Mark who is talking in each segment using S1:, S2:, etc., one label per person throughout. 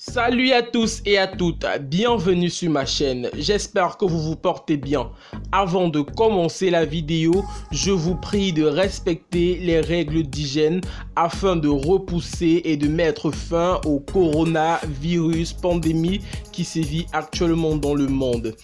S1: Salut à tous et à toutes, bienvenue sur ma chaîne, j'espère que vous vous portez bien. Avant de commencer la vidéo, je vous prie de respecter les règles d'hygiène afin de repousser et de mettre fin au coronavirus pandémie qui sévit actuellement dans le monde.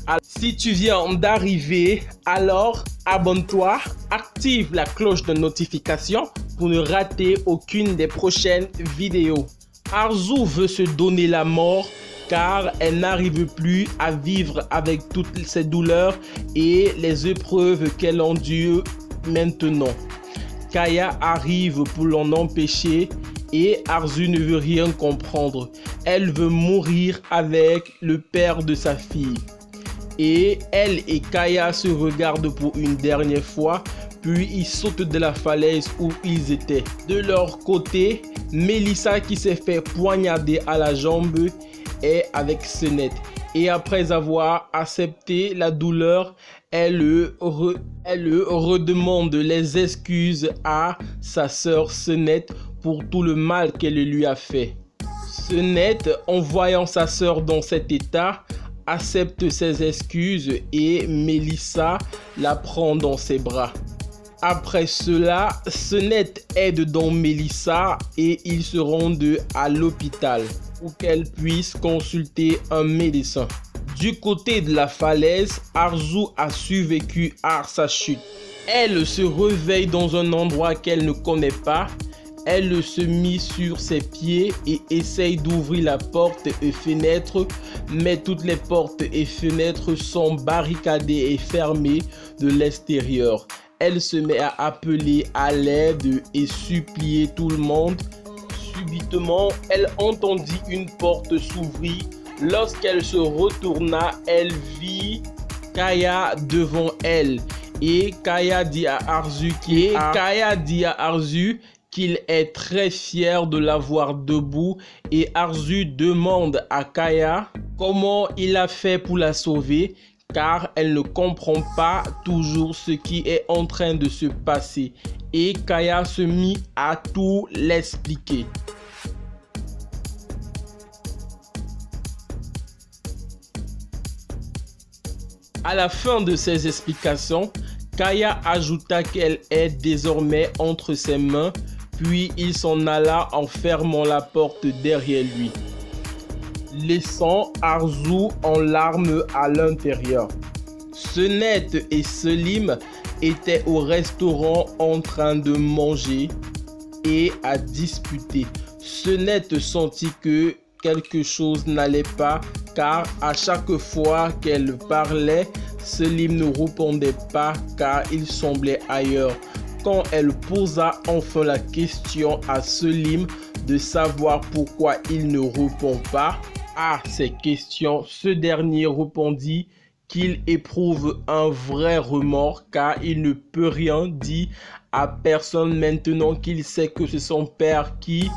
S1: Alors, si tu viens d'arriver, alors abonne-toi, active la cloche de notification pour ne rater aucune des prochaines vidéos. Arzu veut se donner la mort car elle n'arrive plus à vivre avec toutes ces douleurs et les épreuves qu'elle endure maintenant. Kaya arrive pour l'en empêcher et Arzu ne veut rien comprendre. Elle veut mourir avec le père de sa fille. Et elle et Kaya se regardent pour une dernière fois, puis ils sautent de la falaise où ils étaient. De leur côté, Melissa qui s'est fait poignarder à la jambe est avec Senette. Et après avoir accepté la douleur, elle redemande les excuses à sa sœur Senette pour tout le mal qu'elle lui a fait. Senette, en voyant sa sœur dans cet état, accepte ses excuses et Melissa la prend dans ses bras. Après cela, Senette aide donc Melissa et ils se rendent à l'hôpital pour qu'elle puisse consulter un médecin. Du côté de la falaise, Arzu a survécu à sa chute. Elle se réveille dans un endroit qu'elle ne connaît pas. Elle se mit sur ses pieds et essaye d'ouvrir la porte et fenêtre, mais toutes les portes et fenêtres sont barricadées et fermées de l'extérieur. Elle se met à appeler à l'aide et supplier tout le monde. Subitement, elle entendit une porte s'ouvrir. Lorsqu'elle se retourna, elle vit Kaya devant elle. Et Kaya dit à Arzu qu'il est très fier de la voir debout et Arzu demande à Kaya comment il a fait pour la sauver car elle ne comprend pas toujours ce qui est en train de se passer et Kaya se mit à tout l'expliquer. À la fin de ses explications, Kaya ajouta qu'elle est désormais entre ses mains, puis il s'en alla en fermant la porte derrière lui, laissant Arzu en larmes à l'intérieur. Senette et Selim étaient au restaurant en train de manger et à disputer. Senette sentit que quelque chose n'allait pas car à chaque fois qu'elle parlait, Selim ne répondait pas car il semblait ailleurs. Quand elle posa enfin la question à Selim de savoir pourquoi il ne répond pas à ces questions, ce dernier répondit qu'il éprouve un vrai remords car il ne peut rien dire à personne maintenant qu'il sait que c'est son père qui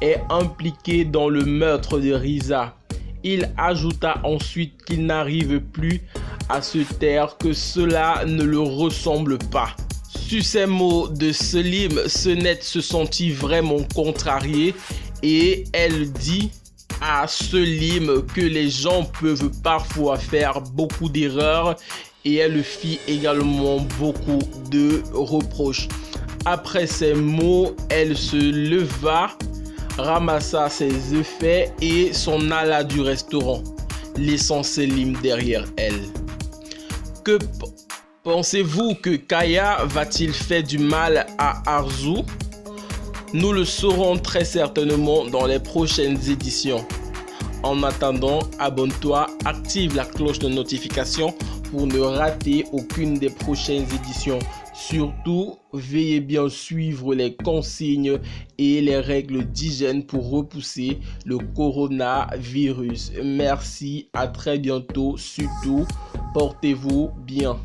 S1: est impliqué dans le meurtre de Risa. Il ajouta ensuite qu'il n'arrive plus à se taire, que cela ne le ressemble pas. Sur ces mots de Selim, Senette se sentit vraiment contrariée et elle dit à Selim que les gens peuvent parfois faire beaucoup d'erreurs et elle fit également beaucoup de reproches. Après ces mots, elle se leva, ramassa ses effets et s'en alla du restaurant, laissant Selim derrière elle. Que pensez-vous que Kaya va-t-il faire du mal à Arzu? Nous le saurons très certainement dans les prochaines éditions. En attendant, abonne-toi, active la cloche de notification pour ne rater aucune des prochaines éditions. Surtout, veillez bien suivre les consignes et les règles d'hygiène pour repousser le coronavirus. Merci, à très bientôt. Surtout, portez-vous bien.